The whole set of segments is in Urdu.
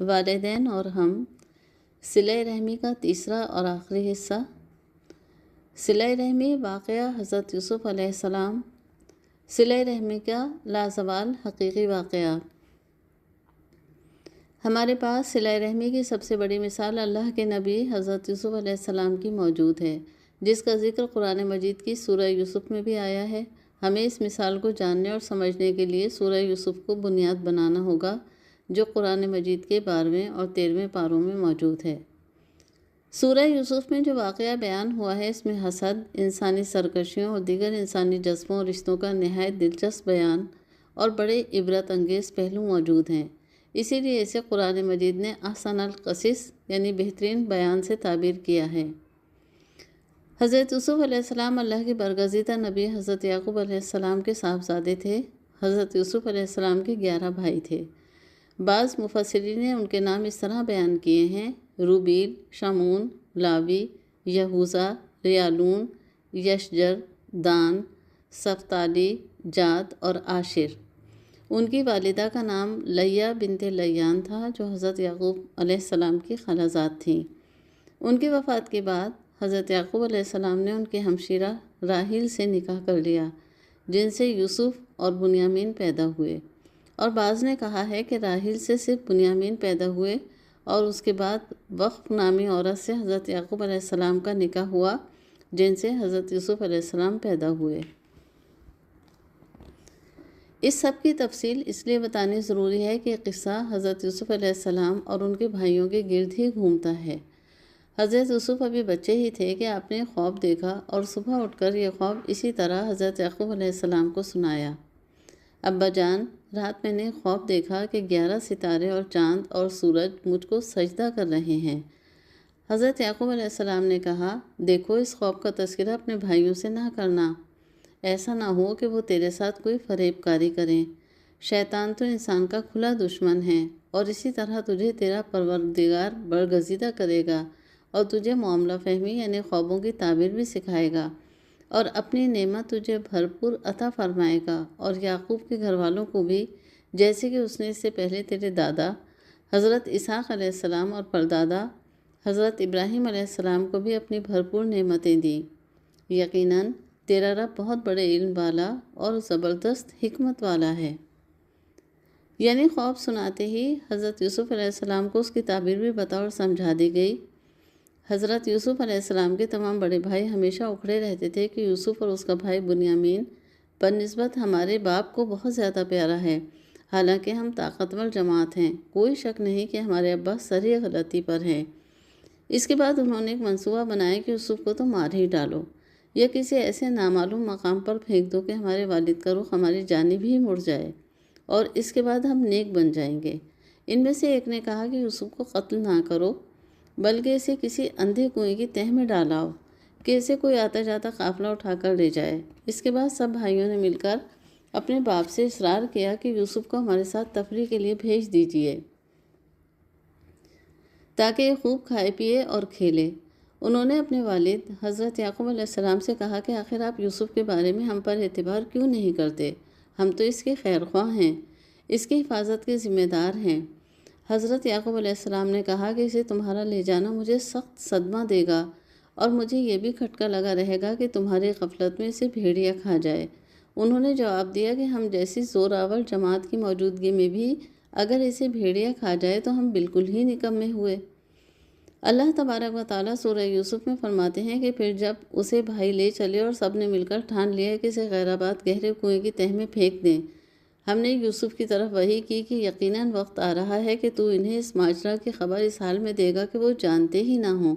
والدین اور ہم، صلہ رحمی کا تیسرا اور آخری حصہ۔ صلہ رحمی واقعہ حضرت یوسف علیہ السلام۔ صلہ رحمی کا لازوال حقیقی واقعہ۔ ہمارے پاس صلہ رحمی کی سب سے بڑی مثال اللہ کے نبی حضرت یوسف علیہ السلام کی موجود ہے، جس کا ذکر قرآن مجید کی سورہ یوسف میں بھی آیا ہے۔ ہمیں اس مثال کو جاننے اور سمجھنے کے لیے سورہ یوسف کو بنیاد بنانا ہوگا، جو قرآن مجید کے 12ویں اور 13ویں پاروں میں موجود ہے۔ سورہ یوسف میں جو واقعہ بیان ہوا ہے، اس میں حسد، انسانی سرکشیوں اور دیگر انسانی جذبوں اور رشتوں کا نہایت دلچسپ بیان اور بڑے عبرت انگیز پہلو موجود ہیں۔ اسی لیے اسے قرآن مجید نے احسن القصص یعنی بہترین بیان سے تعبیر کیا ہے۔ حضرت یوسف علیہ السلام اللہ کے برگزیدہ نبی حضرت یعقوب علیہ السلام کے صاحبزادے تھے۔ حضرت یوسف علیہ السلام کے 11 بھائی تھے۔ بعض مفسرین نے ان کے نام اس طرح بیان کیے ہیں: روبیل، شمعون، لاوی، یہوذا، ریالون، یشجر، دان، سفتالی، جاد اور عاشر۔ ان کی والدہ کا نام لیہ بنت لیان تھا، جو حضرت یعقوب علیہ السلام کی خالازاد تھیں۔ ان کی وفات کے بعد حضرت یعقوب علیہ السلام نے ان کی ہمشیرہ راحیل سے نکاح کر لیا، جن سے یوسف اور بنیامین پیدا ہوئے، اور بعض نے کہا ہے کہ راحیل سے صرف بنیامین پیدا ہوئے اور اس کے بعد وقف نامی عورت سے حضرت یعقوب علیہ السلام کا نکاح ہوا، جن سے حضرت یوسف علیہ السلام پیدا ہوئے۔ اس سب کی تفصیل اس لیے بتانی ضروری ہے کہ یہ قصہ حضرت یوسف علیہ السلام اور ان کے بھائیوں کے گرد ہی گھومتا ہے۔ حضرت یوسف ابھی بچے ہی تھے کہ آپ نے خواب دیکھا اور صبح اٹھ کر یہ خواب اسی طرح حضرت یعقوب علیہ السلام کو سنایا: ابا جان، رات میں نے خواب دیکھا کہ 11 ستارے اور چاند اور سورج مجھ کو سجدہ کر رہے ہیں۔ حضرت یعقوب علیہ السلام نے کہا: دیکھو، اس خواب کا تذکرہ اپنے بھائیوں سے نہ کرنا، ایسا نہ ہو کہ وہ تیرے ساتھ کوئی فریب کاری کریں۔ شیطان تو انسان کا کھلا دشمن ہے، اور اسی طرح تجھے تیرا پروردگار برگزیدہ کرے گا اور تجھے معاملہ فہمی یعنی خوابوں کی تعبیر بھی سکھائے گا، اور اپنی نعمت تجھے بھرپور عطا فرمائے گا، اور یعقوب کے گھر والوں کو بھی، جیسے کہ اس نے اس سے پہلے تیرے دادا حضرت اسحاق علیہ السلام اور پردادا حضرت ابراہیم علیہ السلام کو بھی اپنی بھرپور نعمتیں دیں۔ یقیناً تیرا رب بہت بڑے علم والا اور زبردست حکمت والا ہے۔ یعنی خواب سناتے ہی حضرت یوسف علیہ السلام کو اس کی تعبیر بھی بتا اور سمجھا دی گئی۔ حضرت یوسف علیہ السلام کے تمام بڑے بھائی ہمیشہ اکھڑے رہتے تھے کہ یوسف اور اس کا بھائی بنیامین بنسبت ہمارے باپ کو بہت زیادہ پیارا ہے، حالانکہ ہم طاقتور جماعت ہیں، کوئی شک نہیں کہ ہمارے ابا سری غلطی پر ہیں۔ اس کے بعد انہوں نے ایک منصوبہ بنایا کہ یوسف کو تو مار ہی ڈالو، یا کسی ایسے نامعلوم مقام پر پھینک دو کہ ہمارے والد کا رخ ہماری جانب ہی مڑ جائے، اور اس کے بعد ہم نیک بن جائیں گے۔ ان میں سے ایک نے کہا کہ یوسف کو قتل نہ کرو، بلکہ اسے کسی اندھے کنویں کی تہہ میں ڈالاؤ کہ اسے کوئی آتا جاتا قافلہ اٹھا کر لے جائے۔ اس کے بعد سب بھائیوں نے مل کر اپنے باپ سے اصرار کیا کہ یوسف کو ہمارے ساتھ تفریح کے لیے بھیج دیجیے، تاکہ یہ خوب کھائے پیے اور کھیلے۔ انہوں نے اپنے والد حضرت یعقوب علیہ السلام سے کہا کہ آخر آپ یوسف کے بارے میں ہم پر اعتبار کیوں نہیں کرتے؟ ہم تو اس کے خیر خواہ ہیں، اس کی حفاظت کے ذمہ دار ہیں۔ حضرت یعقوب علیہ السلام نے کہا کہ اسے تمہارا لے جانا مجھے سخت صدمہ دے گا، اور مجھے یہ بھی کھٹکا لگا رہے گا کہ تمہاری غفلت میں اسے بھیڑیا کھا جائے۔ انہوں نے جواب دیا کہ ہم جیسی زوراور جماعت کی موجودگی میں بھی اگر اسے بھیڑیا کھا جائے تو ہم بالکل ہی نکمے ہوئے۔ اللہ تبارک و تعالیٰ سورہ یوسف میں فرماتے ہیں کہ پھر جب اسے بھائی لے چلے اور سب نے مل کر ٹھان لیا کہ اسے غیر آباد گہرے کنویں کی تہہ میں پھینک دیں، ہم نے یوسف کی طرف وحی کی کہ یقیناً وقت آ رہا ہے کہ تو انہیں اس ماجرا کی خبر اس حال میں دے گا کہ وہ جانتے ہی نہ ہوں۔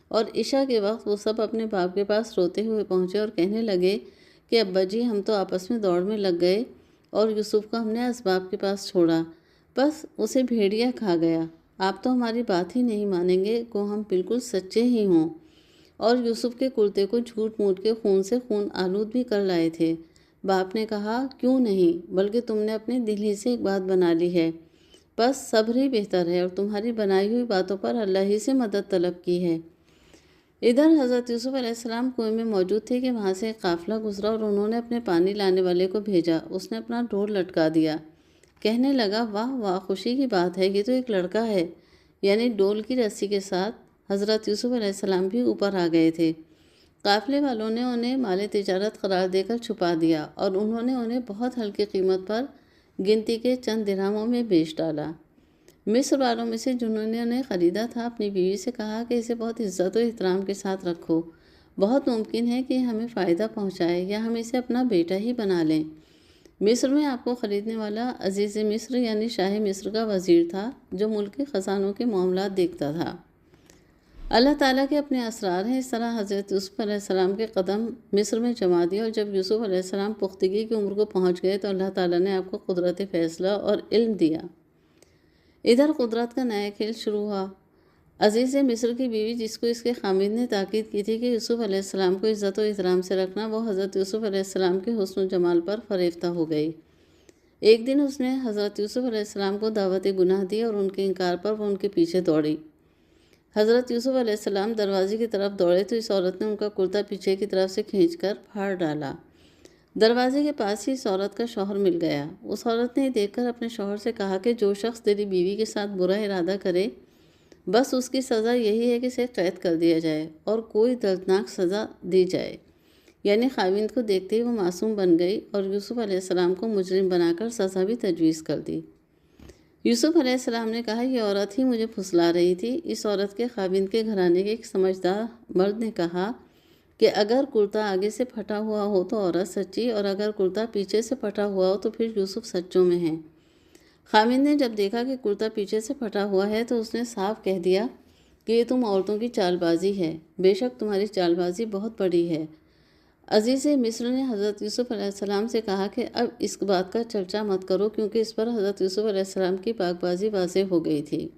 اور عشاء کے وقت وہ سب اپنے باپ کے پاس روتے ہوئے پہنچے اور کہنے لگے کہ ابا جی، ہم تو آپس میں دوڑ میں لگ گئے اور یوسف کو ہم نے اسباب کے پاس چھوڑا، بس اسے بھیڑیا کھا گیا۔ آپ تو ہماری بات ہی نہیں مانیں گے کو ہم بالکل سچے ہی ہوں، اور یوسف کے کرتے کو جھوٹ موٹ کے خون سے خون آلود بھی کر لائے تھے۔ باپ نے کہا، کیوں نہیں، بلکہ تم نے اپنے دل ہی سے ایک بات بنا لی ہے، بس صبر ہی بہتر ہے، اور تمہاری بنائی ہوئی باتوں پر اللہ ہی سے مدد طلب کی ہے۔ ادھر حضرت یوسف علیہ السلام کنویں میں موجود تھے کہ وہاں سے ایک قافلہ گزرا اور انہوں نے اپنے پانی لانے والے کو بھیجا۔ اس نے اپنا ڈور لٹکا دیا۔ کہنے لگا واہ واہ، خوشی کی بات ہے، یہ تو ایک لڑکا ہے۔ یعنی ڈول کی رسی کے ساتھ حضرت یوسف علیہ السلام بھی اوپر آ گئے تھے۔ قافلے والوں نے انہیں مال تجارت قرار دے کر چھپا دیا اور انہوں نے انہیں بہت ہلکی قیمت پر گنتی کے چند درہموں میں بیچ ڈالا۔ مصر والوں میں سے جنہوں نے انہیں خریدا تھا اپنی بیوی سے کہا کہ اسے بہت عزت و احترام کے ساتھ رکھو، بہت ممکن ہے کہ ہمیں فائدہ پہنچائے یا ہم اسے اپنا بیٹا ہی بنا لیں۔ مصر میں آپ کو خریدنے والا عزیز مصر یعنی شاہ مصر کا وزیر تھا، جو ملک کے خزانوں کے معاملات دیکھتا تھا۔ اللہ تعالیٰ کے اپنے اسرار ہیں۔ اس طرح حضرت یوسف علیہ السلام کے قدم مصر میں جما دیے، اور جب یوسف علیہ السلام پختگی کی عمر کو پہنچ گئے تو اللہ تعالیٰ نے آپ کو قدرت فیصلہ اور علم دیا۔ ادھر قدرت کا نیا کھیل شروع ہوا۔ عزیز مصر کی بیوی، جس کو اس کے خامد نے تاکید کی تھی کہ یوسف علیہ السلام کو عزت و احترام سے رکھنا، وہ حضرت یوسف علیہ السلام کے حسن و جمال پر فریفتہ ہو گئی۔ ایک دن اس نے حضرت یوسف علیہ السلام کو دعوت گناہ دی اور ان کے انکار پر وہ ان کے پیچھے دوڑی۔ حضرت یوسف علیہ السلام دروازے کی طرف دوڑے تو اس عورت نے ان کا کرتا پیچھے کی طرف سے کھینچ کر پھاڑ ڈالا۔ دروازے کے پاس ہی اس عورت کا شوہر مل گیا۔ اس عورت نے دیکھ کر اپنے شوہر سے کہا کہ جو شخص تیری بیوی کے ساتھ برا ارادہ کرے، بس اس کی سزا یہی ہے کہ اسے قید کر دیا جائے اور کوئی دردناک سزا دی جائے۔ یعنی خاوند کو دیکھتے ہی وہ معصوم بن گئی اور یوسف علیہ السلام کو مجرم بنا کر سزا بھی تجویز کر دی۔ یوسف علیہ السلام نے کہا یہ عورت ہی مجھے پھسلا رہی تھی۔ اس عورت کے خاوند کے گھرانے کے ایک سمجھدار مرد نے کہا کہ اگر کرتا آگے سے پھٹا ہوا ہو تو عورت سچی، اور اگر کرتا پیچھے سے پھٹا ہوا ہو تو پھر یوسف سچوں میں ہے۔ خاوند نے جب دیکھا کہ کرتا پیچھے سے پھٹا ہوا ہے تو اس نے صاف کہہ دیا کہ یہ تم عورتوں کی چال بازی ہے، بے شک تمہاری چال بازی بہت بڑی ہے۔ عزیز مصر نے حضرت یوسف علیہ السلام سے کہا کہ اب اس بات کا چرچا مت کرو، کیونکہ اس پر حضرت یوسف علیہ السلام کی پاک بازی واضح ہو گئی تھی۔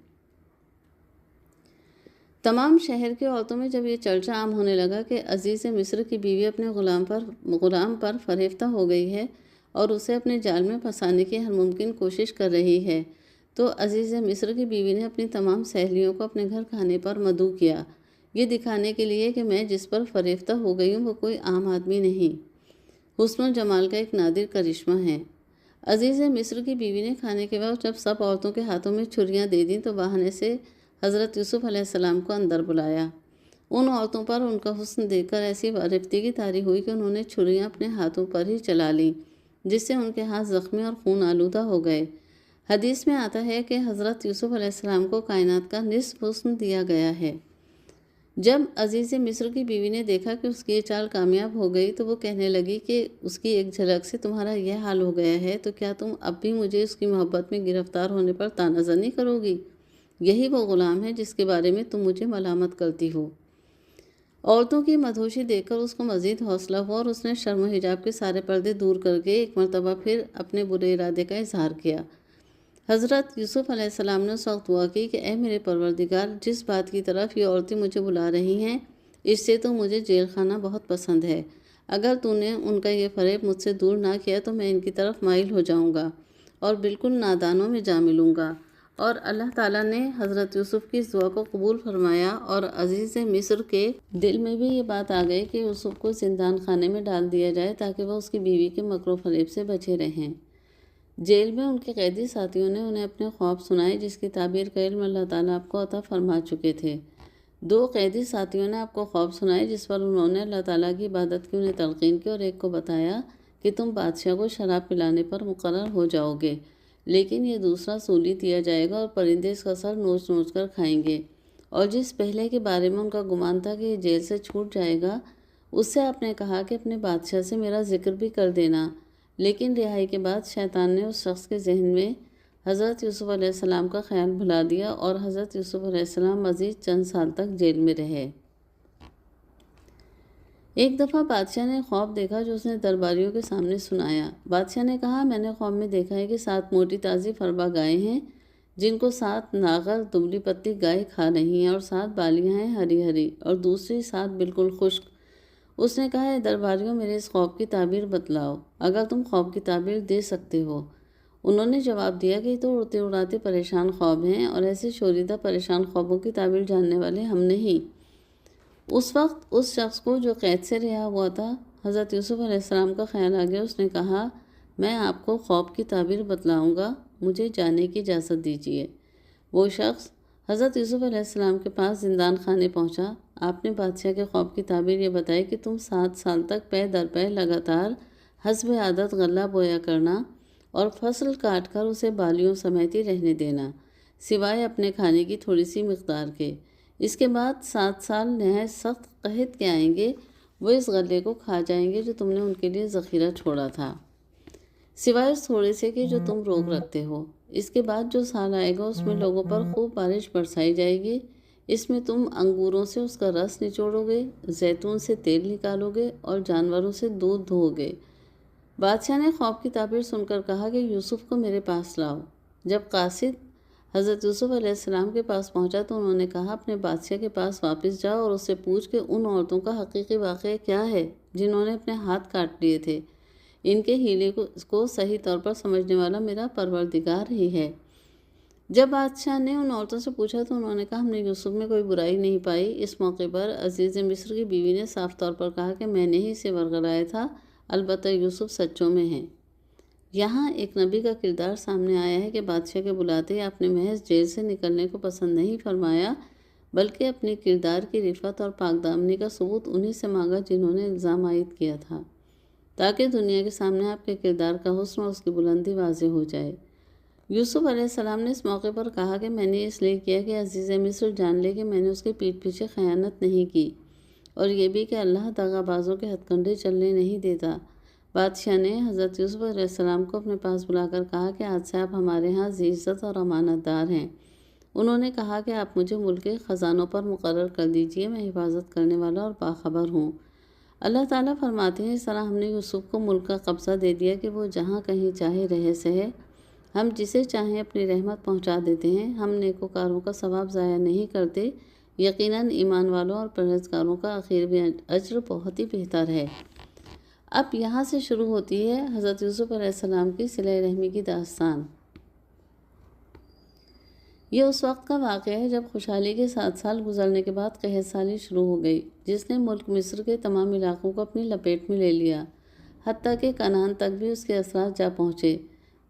تمام شہر کی عورتوں میں جب یہ چرچا عام ہونے لگا کہ عزیز مصر کی بیوی اپنے غلام پر فریفتہ ہو گئی ہے اور اسے اپنے جال میں پھنسانے کی ہر ممکن کوشش کر رہی ہے، تو عزیز مصر کی بیوی نے اپنی تمام سہیلیوں کو اپنے گھر کھانے پر مدعو کیا، یہ دکھانے کے لیے کہ میں جس پر فریفتہ ہو گئی ہوں وہ کوئی عام آدمی نہیں، حسن و جمال کا ایک نادر کرشمہ ہے۔ عزیز مصر کی بیوی نے کھانے کے وقت جب سب عورتوں کے ہاتھوں میں چھریاں دے دیں تو بہانے سے حضرت یوسف علیہ السلام کو اندر بلایا۔ ان عورتوں پر ان کا حسن دیکھ کر ایسی وارفتگی طاری ہوئی کہ انہوں نے چھریاں اپنے ہاتھوں پر ہی چلا لیں، جس سے ان کے ہاتھ زخمی اور خون آلودہ ہو گئے۔ حدیث میں آتا ہے کہ حضرت یوسف علیہ السلام کو کائنات کا نصف حسن دیا گیا ہے۔ جب عزیز مصر کی بیوی نے دیکھا کہ اس کی یہ چال کامیاب ہو گئی تو وہ کہنے لگی کہ اس کی ایک جھلک سے تمہارا یہ حال ہو گیا ہے تو کیا تم اب بھی مجھے اس کی محبت میں گرفتار ہونے پر طعنہ زنی کرو گی؟ یہی وہ غلام ہے جس کے بارے میں تم مجھے ملامت کرتی ہو۔ عورتوں کی مدہوشی دیکھ کر اس کو مزید حوصلہ ہوا اور اس نے شرم و حجاب کے سارے پردے دور کر کے ایک مرتبہ پھر اپنے برے ارادے کا اظہار کیا۔ حضرت یوسف علیہ السلام نے اس وقت دعا کی کہ اے میرے پروردگار، جس بات کی طرف یہ عورتیں مجھے بلا رہی ہیں اس سے تو مجھے جیل خانہ بہت پسند ہے۔ اگر تو نے ان کا یہ فریب مجھ سے دور نہ کیا تو میں ان کی طرف مائل ہو جاؤں گا اور بالکل نادانوں میں جا ملوں گا۔ اور اللہ تعالیٰ نے حضرت یوسف کی اس دعا کو قبول فرمایا اور عزیز مصر کے دل میں بھی یہ بات آ گئی کہ یوسف کو زندان خانے میں ڈال دیا جائے تاکہ وہ اس کی بیوی کے مکر و فریب سے بچے رہیں۔ جیل میں ان کے قیدی ساتھیوں نے انہیں اپنے خواب سنائے، جس کی تعبیر کا علم اللہ تعالیٰ آپ کو عطا فرما چکے تھے۔ 2 قیدی ساتھیوں نے آپ کو خواب سنائے جس پر انہوں نے اللہ تعالیٰ کی عبادت کی انہیں تلقین کی، اور ایک کو بتایا کہ تم بادشاہ کو شراب پلانے پر مقرر ہو جاؤ گے، لیکن یہ دوسرا سولی دیا جائے گا اور پرندے اس کا سر نوچ نوچ کر کھائیں گے، اور جس پہلے کے بارے میں ان کا گمان تھا کہ یہ جیل سے چھوٹ جائے گا، اس سے آپ نے کہا کہ اپنے بادشاہ سے میرا ذکر بھی کر دینا۔ لیکن رہائی کے بعد شیطان نے اس شخص کے ذہن میں حضرت یوسف علیہ السلام کا خیال بھلا دیا اور حضرت یوسف علیہ السلام مزید چند سال تک جیل میں رہے۔ ایک دفعہ بادشاہ نے خواب دیکھا جو اس نے درباریوں کے سامنے سنایا۔ بادشاہ نے کہا میں نے خواب میں دیکھا ہے کہ 7 موٹی تازی فربا گائے ہیں جن کو 7 ناغر دبلی پتی گائے کھا رہی ہیں، اور 7 بالیاں ہیں ہری ہری اور دوسری 7 بالکل خشک۔ اس نے کہا اے درباریوں، میرے اس خواب کی تعبیر بتلاؤ اگر تم خواب کی تعبیر دے سکتے ہو۔ انہوں نے جواب دیا کہ یہ تو اڑتے اڑاتے پریشان خواب ہیں، اور ایسے شوریدہ پریشان خوابوں کی تعبیر جاننے والے ہم نہیں۔ اس وقت اس شخص کو جو قید سے رہا ہوا تھا حضرت یوسف علیہ السلام کا خیال آ گیا۔ اس نے کہا میں آپ کو خواب کی تعبیر بتلاؤں گا مجھے جانے کی اجازت دیجیے۔ وہ شخص حضرت یوسف علیہ السلام کے پاس زندان خانے پہنچا۔ آپ نے بادشاہ کے خواب کی تعبیر یہ بتائی کہ تم 7 سال تک پے در پے لگاتار حسب عادت غلہ بویا کرنا اور فصل کاٹ کر اسے بالیوں سمیتی رہنے دینا، سوائے اپنے کھانے کی تھوڑی سی مقدار کے۔ اس کے بعد 7 سال نہایت سخت قحط کے آئیں گے، وہ اس غلے کو کھا جائیں گے جو تم نے ان کے لیے ذخیرہ چھوڑا تھا، سوائے اس تھوڑے سے کہ جو تم روک رکھتے ہو۔ اس کے بعد جو سال آئے گا اس میں لوگوں پر خوب بارش برسائی جائے گی۔ اس میں تم انگوروں سے اس کا رس نچوڑو گے، زیتون سے تیل نکالو گے اور جانوروں سے دودھ دھو گے۔ بادشاہ نے خواب کی تعبیر سن کر کہا کہ یوسف کو میرے پاس لاؤ۔ جب قاصد حضرت یوسف علیہ السلام کے پاس پہنچا تو انہوں نے کہا اپنے بادشاہ کے پاس واپس جاؤ اور اس سے پوچھ کہ ان عورتوں کا حقیقی واقعہ کیا ہے جنہوں نے اپنے ہاتھ کاٹ لیے تھے۔ ان کے ہیلے کو صحیح طور پر سمجھنے والا میرا پروردگار ہی ہے۔ جب بادشاہ نے ان عورتوں سے پوچھا تو انہوں نے کہا ہم نے یوسف میں کوئی برائی نہیں پائی۔ اس موقع پر عزیز مصر کی بیوی نے صاف طور پر کہا کہ میں نے ہی اسے ورغلایا تھا، البتہ یوسف سچوں میں ہے۔ یہاں ایک نبی کا کردار سامنے آیا ہے کہ بادشاہ کے بلاتے آپ نے محض جیل سے نکلنے کو پسند نہیں فرمایا، بلکہ اپنے کردار کی رفعت اور پاک دامنی کا ثبوت انہی سے مانگا جنہوں نے الزام عائد کیا تھا، تاکہ دنیا کے سامنے آپ کے کردار کا حسن اور اس کی بلندی واضح ہو جائے۔ یوسف علیہ السلام نے اس موقع پر کہا کہ میں نے اس لیے کیا کہ عزیز مصر جان لے کہ میں نے اس کے پیٹھ پیچھے خیانت نہیں کی، اور یہ بھی کہ اللہ دغا بازوں کے ہتھ کنڈے چلنے نہیں دیتا۔ بادشاہ نے حضرت یوسف علیہ السلام کو اپنے پاس بلا کر کہا کہ آج سے آپ ہمارے ہاں ذی عزت اور امانت دار ہیں۔ انہوں نے کہا کہ آپ مجھے ملک کے خزانوں پر مقرر کر دیجئے، میں حفاظت کرنے والا اور باخبر ہوں۔ اللہ تعالیٰ فرماتے ہیں اس طرح ہم نے یوسف کو ملک کا قبضہ دے دیا کہ وہ جہاں کہیں چاہے رہے سہے، ہم جسے چاہیں اپنی رحمت پہنچا دیتے ہیں، ہم نیکوکاروں کا ثواب ضائع نہیں کرتے، یقیناً ایمان والوں اور پرہیزگاروں کا آخر بھی اجر بہت ہی بہتر ہے۔ اب یہاں سے شروع ہوتی ہے حضرت یوسف علیہ السلام کی صلہ رحمی کی داستان۔ یہ اس وقت کا واقعہ ہے جب خوشحالی کے 7 سال گزرنے کے بعد قحط سالی شروع ہو گئی، جس نے ملک مصر کے تمام علاقوں کو اپنی لپیٹ میں لے لیا، حتیٰ کہ کنعان تک بھی اس کے اثرات جا پہنچے،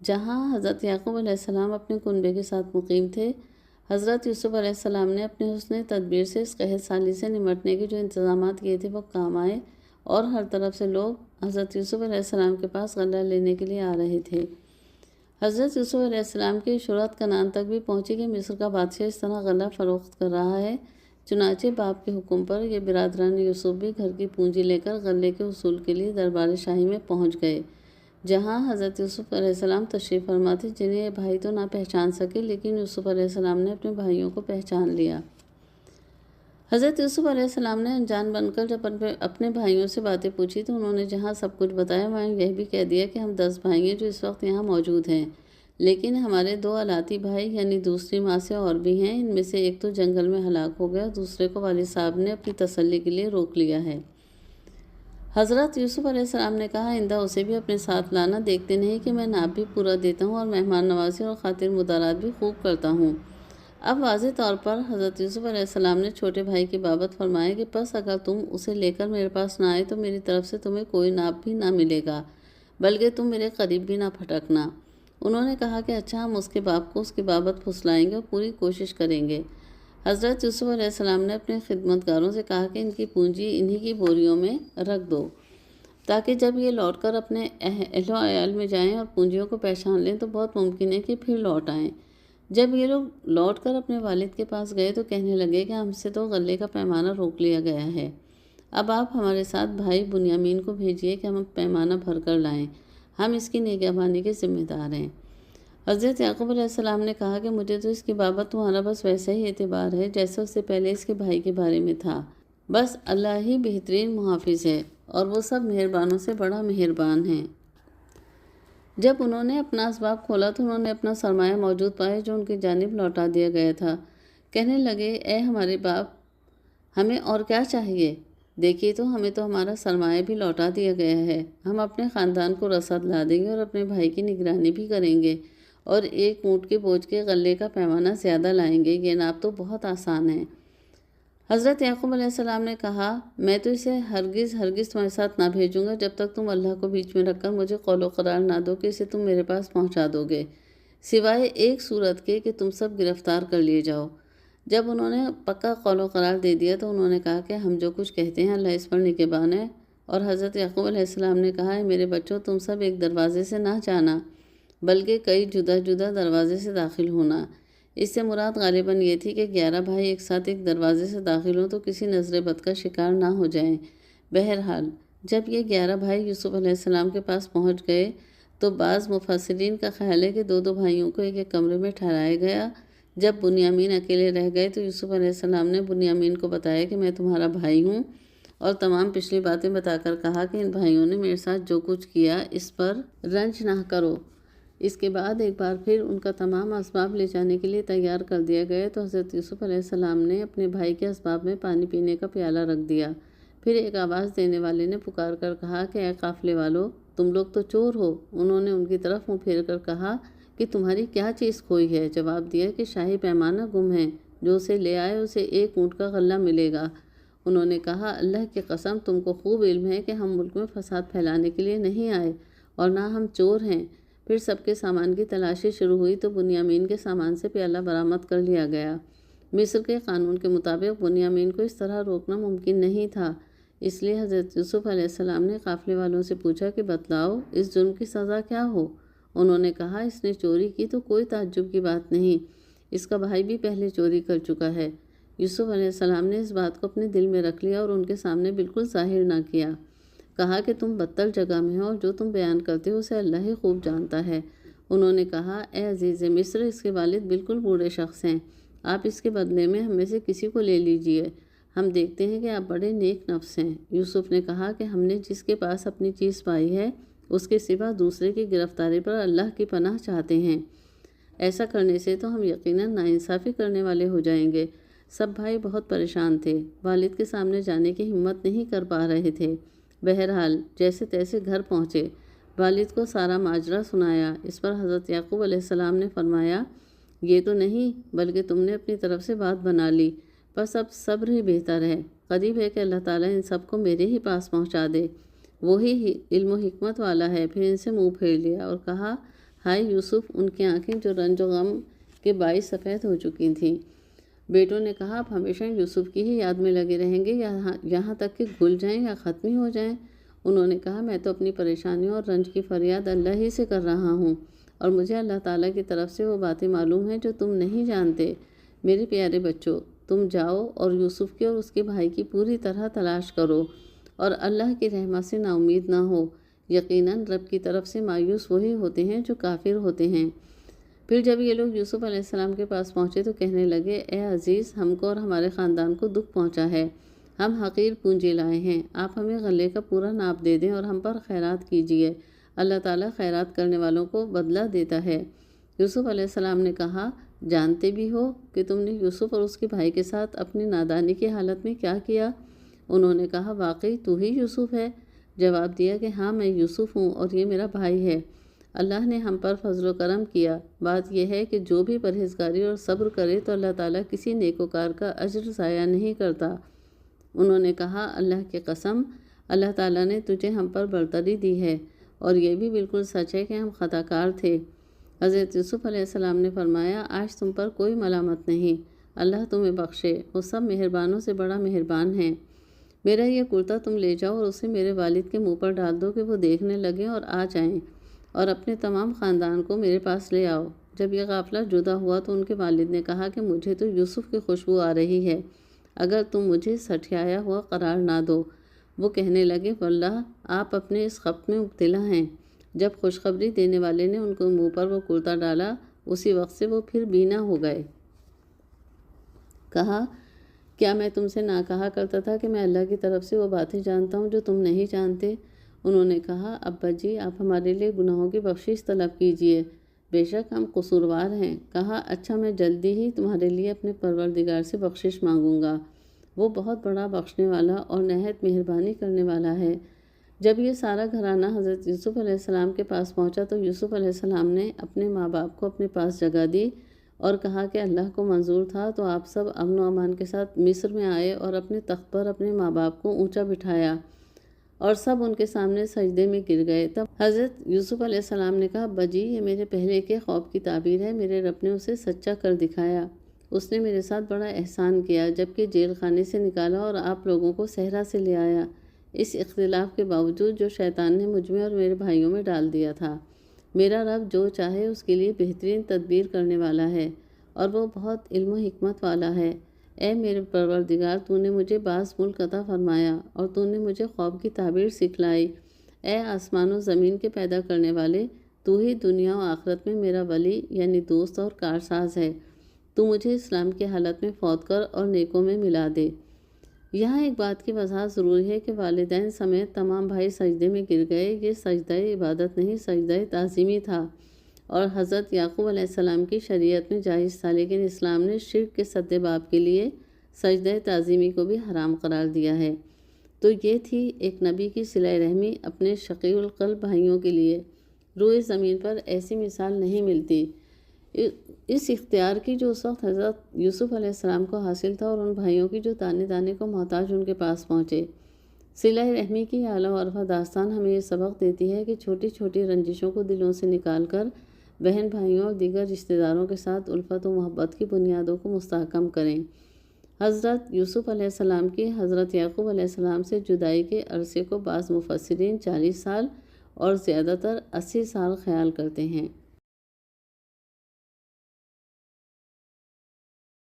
جہاں حضرت یعقوب علیہ السلام اپنے کنبے کے ساتھ مقیم تھے۔ حضرت یوسف علیہ السلام نے اپنے حسن تدبیر سے اس قحط سالی سے نمٹنے کے جو انتظامات کیے تھے وہ کام آئے، اور ہر طرف سے لوگ حضرت یوسف علیہ السلام کے پاس غلہ لینے کے لیے آ رہے تھے۔ حضرت یوسف علیہ السلام کی شہرت کنعان تک بھی پہنچی کہ مصر کا بادشاہ اس طرح غلہ فروخت کر رہا ہے۔ چنانچہ باپ کے حکم پر یہ برادران یوسف بھی گھر کی پونجی لے کر غلے کے حصول کے لیے دربار شاہی میں پہنچ گئے، جہاں حضرت یوسف علیہ السلام تشریف فرما تھے، جنہیں یہ بھائی تو نہ پہچان سکے، لیکن یوسف علیہ السلام نے اپنے بھائیوں کو پہچان لیا۔ حضرت یوسف علیہ السلام نے انجان بن کر جب اپنے بھائیوں سے باتیں پوچھی تو انہوں نے جہاں سب کچھ بتایا وہاں یہ بھی کہہ دیا کہ ہم 10 بھائی ہیں جو اس وقت یہاں موجود ہیں، لیکن ہمارے 2 الاتی بھائی یعنی دوسری ماں سے اور بھی ہیں، ان میں سے ایک تو جنگل میں ہلاک ہو گیا، دوسرے کو والد صاحب نے اپنی تسلی کے لیے روک لیا ہے۔ حضرت یوسف علیہ السلام نے کہا آئندہ اسے بھی اپنے ساتھ لانا، دیکھتے نہیں کہ میں ناپ بھی پورا دیتا ہوں اور مہمان نوازی اور خاطر مدارات بھی خوب کرتا ہوں۔ اب واضح طور پر حضرت یوسف علیہ السلام نے چھوٹے بھائی کی بابت فرمایا کہ پس اگر تم اسے لے کر میرے پاس نہ آئے تو میری طرف سے تمہیں کوئی ناپ بھی نہ ملے گا، بلکہ تم میرے قریب بھی نہ پھٹکنا۔ انہوں نے کہا کہ اچھا، ہم اس کے باپ کو اس کی بابت پھسلائیں گے اور پوری کوشش کریں گے۔ حضرت یوسف علیہ السلام نے اپنے خدمتگاروں سے کہا کہ ان کی پونجی انہی کی بوریوں میں رکھ دو، تاکہ جب یہ لوٹ کر اپنے اہل و عیال میں جائیں اور پونجیوں کو پہچان لیں تو بہت ممکن ہے کہ پھر لوٹ آئیں۔ جب یہ لوگ لوٹ کر اپنے والد کے پاس گئے تو کہنے لگے کہ ہم سے تو غلے کا پیمانہ روک لیا گیا ہے، اب آپ ہمارے ساتھ بھائی بنیامین کو بھیجیے کہ ہم پیمانہ بھر کر لائیں، ہم اس کی نگہبانی کے ذمہ دار ہیں۔ حضرت یعقوب علیہ السلام نے کہا کہ مجھے تو اس کی بابت تمہارا بس ویسا ہی اعتبار ہے جیسا اس سے پہلے اس کے بھائی کے بارے میں تھا، بس اللہ ہی بہترین محافظ ہے اور وہ سب مہربانوں سے بڑا مہربان ہے۔ جب انہوں نے اپنا اسباب کھولا تو انہوں نے اپنا سرمایہ موجود پایا جو ان کی جانب لوٹا دیا گیا تھا۔ کہنے لگے اے ہمارے باپ، ہمیں اور کیا چاہیے؟ دیکھیے تو ہمیں تو ہمارا سرمایہ بھی لوٹا دیا گیا ہے، ہم اپنے خاندان کو رسد لا دیں گے اور اپنے بھائی کی نگرانی بھی کریں گے اور 1 اونٹ کے بوجھ کے غلے کا پیمانہ زیادہ لائیں گے، یہ ناپ تو بہت آسان ہے۔ حضرت یعقوب علیہ السلام نے کہا میں تو اسے ہرگز تمہارے ساتھ نہ بھیجوں گا جب تک تم اللہ کو بیچ میں رکھ کر مجھے قول و قرار نہ دو کہ اسے تم میرے پاس پہنچا دو گے، سوائے ایک صورت کے کہ تم سب گرفتار کر لیے جاؤ۔ جب انہوں نے پکا قول و قرار دے دیا تو انہوں نے کہا کہ ہم جو کچھ کہتے ہیں اللہ اس پر نگہبان ہے۔ اور حضرت یعقوب علیہ السلام نے کہا ہے میرے بچوں تم سب ایک دروازے سے نہ جانا بلکہ کئی جدا جدا دروازے سے داخل ہونا۔ اس سے مراد غالباً یہ تھی کہ 11 بھائی ایک ساتھ ایک دروازے سے داخل ہوں تو کسی نظر بد کا شکار نہ ہو جائیں۔ بہرحال جب یہ 11 بھائی یوسف علیہ السلام کے پاس پہنچ گئے تو بعض مفسرین کا خیال ہے کہ دو بھائیوں کو ایک کمرے میں ٹھہرایا گیا۔ جب بنیامین اکیلے رہ گئے تو یوسف علیہ السلام نے بنیامین کو بتایا کہ میں تمہارا بھائی ہوں، اور تمام پچھلی باتیں بتا کر کہا کہ ان بھائیوں نے میرے ساتھ جو کچھ کیا اس پر رنج نہ کرو۔ اس کے بعد ایک بار پھر ان کا تمام اسباب لے جانے کے لیے تیار کر دیا گیا تو حضرت یوسف علیہ السلام نے اپنے بھائی کے اسباب میں پانی پینے کا پیالہ رکھ دیا۔ پھر ایک آواز دینے والے نے پکار کر کہا کہ اے قافلے والو، تم لوگ تو چور ہو۔ انہوں نے ان کی طرف منہ پھیر کر کہا کہ تمہاری کیا چیز کھوئی ہے؟ جواب دیا کہ شاہی پیمانہ گم ہے، جو اسے لے آئے اسے 1 اونٹ کا غلہ ملے گا۔ انہوں نے کہا اللہ کی قسم تم کو خوب علم ہے کہ ہم ملک میں فساد پھیلانے کے لیے نہیں آئے اور نہ ہم چور ہیں۔ پھر سب کے سامان کی تلاشی شروع ہوئی تو بنیامین کے سامان سے پیالہ برآمد کر لیا گیا۔ مصر کے قانون کے مطابق بنیامین کو اس طرح روکنا ممکن نہیں تھا، اس لیے حضرت یوسف علیہ السلام نے قافلے والوں سے پوچھا کہ بتلاؤ اس جرم کی سزا کیا ہو؟ انہوں نے کہا اس نے چوری کی تو کوئی تعجب کی بات نہیں، اس کا بھائی بھی پہلے چوری کر چکا ہے۔ یوسف علیہ السلام نے اس بات کو اپنے دل میں رکھ لیا اور ان کے سامنے بالکل ظاہر نہ کیا۔ کہا کہ تم بدتر جگہ میں ہو اور جو تم بیان کرتے ہو اسے اللہ ہی خوب جانتا ہے۔ انہوں نے کہا اے عزیز مصر، اس کے والد بالکل بوڑھے شخص ہیں، آپ اس کے بدلے میں ہم میں سے کسی کو لے لیجئے، ہم دیکھتے ہیں کہ آپ بڑے نیک نفس ہیں۔ یوسف نے کہا کہ ہم نے جس کے پاس اپنی چیز پائی ہے اس کے سوا دوسرے کی گرفتاری پر اللہ کی پناہ چاہتے ہیں، ایسا کرنے سے تو ہم یقیناً ناانصافی کرنے والے ہو جائیں گے۔ سب بھائی بہت پریشان تھے، والد کے سامنے جانے کی ہمت نہیں کر پا رہے تھے۔ بہرحال جیسے تیسے گھر پہنچے، والد کو سارا ماجرا سنایا۔ اس پر حضرت یعقوب علیہ السلام نے فرمایا یہ تو نہیں بلکہ تم نے اپنی طرف سے بات بنا لی، بس اب صبر ہی بہتر ہے، قریب ہے کہ اللہ تعالیٰ ان سب کو میرے ہی پاس پہنچا دے، وہی علم و حکمت والا ہے۔ پھر ان سے منہ پھیر لیا اور کہا ہائے یوسف، ان کی آنکھیں جو رنج و غم کے باعث سفید ہو چکی تھیں۔ بیٹوں نے کہا آپ ہمیشہ یوسف کی ہی یاد میں لگے رہیں گے یہاں تک کہ گل جائیں یا ختم ہی ہو جائیں؟ انہوں نے کہا میں تو اپنی پریشانیوں اور رنج کی فریاد اللہ ہی سے کر رہا ہوں، اور مجھے اللہ تعالیٰ کی طرف سے وہ باتیں معلوم ہیں جو تم نہیں جانتے۔ میرے پیارے بچوں، تم جاؤ اور یوسف کی اور اس کے بھائی کی پوری طرح تلاش کرو اور اللہ کی رحمت سے نا امید نہ ہو، یقیناً رب کی طرف سے مایوس وہی ہوتے ہیں جو کافر ہوتے ہیں۔ پھر جب یہ لوگ یوسف علیہ السلام کے پاس پہنچے تو کہنے لگے اے عزیز، ہم کو اور ہمارے خاندان کو دکھ پہنچا ہے، ہم حقیر پونجی لائے ہیں، آپ ہمیں غلے کا پورا ناپ دے دیں اور ہم پر خیرات کیجیے، اللہ تعالیٰ خیرات کرنے والوں کو بدلہ دیتا ہے۔ یوسف علیہ السلام نے کہا جانتے بھی ہو کہ تم نے یوسف اور اس کے بھائی کے ساتھ اپنی نادانی کی حالت میں کیا کیا؟ انہوں نے کہا واقعی تو ہی یوسف ہے؟ جواب دیا کہ ہاں میں یوسف ہوں اور یہ میرا بھائی ہے، اللہ نے ہم پر فضل و کرم کیا۔ بات یہ ہے کہ جو بھی پرہیزگاری اور صبر کرے تو اللہ تعالیٰ کسی نیکوکار کا اجر ضائع نہیں کرتا۔ انہوں نے کہا اللہ کی قسم، اللہ تعالیٰ نے تجھے ہم پر برتری دی ہے اور یہ بھی بالکل سچ ہے کہ ہم خطا کار تھے۔ حضرت یوسف علیہ السلام نے فرمایا آج تم پر کوئی ملامت نہیں، اللہ تمہیں بخشے، وہ سب مہربانوں سے بڑا مہربان ہیں۔ میرا یہ کرتا تم لے جاؤ اور اسے میرے والد کے منہ پر ڈال دو کہ وہ دیکھنے لگیں اور آ جائیں، اور اپنے تمام خاندان کو میرے پاس لے آؤ۔ جب یہ قافلہ جدا ہوا تو ان کے والد نے کہا کہ مجھے تو یوسف کی خوشبو آ رہی ہے، اگر تم مجھے سٹھیایا ہوا قرار نہ دو۔ وہ کہنے لگے واللہ آپ اپنے اس خبط میں مبتلا ہیں۔ جب خوشخبری دینے والے نے ان کو منہ پر وہ کرتا ڈالا اسی وقت سے وہ پھر بینا ہو گئے۔ کہا کیا میں تم سے نہ کہا کرتا تھا کہ میں اللہ کی طرف سے وہ باتیں جانتا ہوں جو تم نہیں جانتے؟ انہوں نے کہا ابا جی آپ ہمارے لیے گناہوں کی بخشش طلب کیجئے، بے شک ہم قصوروار ہیں۔ کہا اچھا میں جلدی ہی تمہارے لیے اپنے پروردگار سے بخشش مانگوں گا، وہ بہت بڑا بخشنے والا اور نہایت مہربانی کرنے والا ہے۔ جب یہ سارا گھرانہ حضرت یوسف علیہ السلام کے پاس پہنچا تو یوسف علیہ السلام نے اپنے ماں باپ کو اپنے پاس جگہ دی اور کہا کہ اللہ کو منظور تھا تو آپ سب امن و امان کے ساتھ مصر میں آئے اور اپنے تخت پر اپنے ماں باپ کو اونچا بٹھایا۔ اور سب ان کے سامنے سجدے میں گر گئے۔ تب حضرت یوسف علیہ السلام نے کہا، ابا جی، یہ میرے پہلے کے خواب کی تعبیر ہے، میرے رب نے اسے سچا کر دکھایا۔ اس نے میرے ساتھ بڑا احسان کیا، جبکہ جیل خانے سے نکالا اور آپ لوگوں کو صحرا سے لے آیا، اس اختلاف کے باوجود جو شیطان نے مجھ میں اور میرے بھائیوں میں ڈال دیا تھا۔ میرا رب جو چاہے اس کے لیے بہترین تدبیر کرنے والا ہے، اور وہ بہت علم و حکمت والا ہے۔ اے میرے پروردگار، تو نے مجھے بعض ملک عطا فرمایا اور تو نے مجھے خواب کی تعبیر سکھلائی۔ اے آسمان و زمین کے پیدا کرنے والے، تو ہی دنیا و آخرت میں میرا ولی یعنی دوست اور کارساز ہے۔ تو مجھے اسلام کی حالت میں فوت کر اور نیکوں میں ملا دے۔ یہاں ایک بات کی وضاحت ضروری ہے کہ والدین سمیت تمام بھائی سجدے میں گر گئے۔ یہ سجدہ عبادت نہیں، سجدہ تعظیمی تھا، اور حضرت یعقوب علیہ السلام کی شریعت میں جائز تھا، لیکن اسلام نے شرک کے سد باب کے لیے سجدہ تعظیمی کو بھی حرام قرار دیا ہے۔ تو یہ تھی ایک نبی کی صلہ رحمی اپنے شقیق القلب بھائیوں کے لیے۔ روئے زمین پر ایسی مثال نہیں ملتی اس اختیار کی جو اس وقت حضرت یوسف علیہ السلام کو حاصل تھا، اور ان بھائیوں کی جو دانے دانے کو محتاج ان کے پاس پہنچے۔ صلہ رحمی کی اعلیٰ و ارفع داستان ہمیں یہ سبق دیتی ہے کہ چھوٹی چھوٹی رنجشوں کو دلوں سے نکال کر بہن بھائیوں اور دیگر رشتہ داروں کے ساتھ الفت و محبت کی بنیادوں کو مستحکم کریں۔ حضرت یوسف علیہ السلام کی حضرت یعقوب علیہ السلام سے جدائی کے عرصے کو بعض مفسرین 40 سال اور زیادہ تر 80 سال خیال کرتے ہیں۔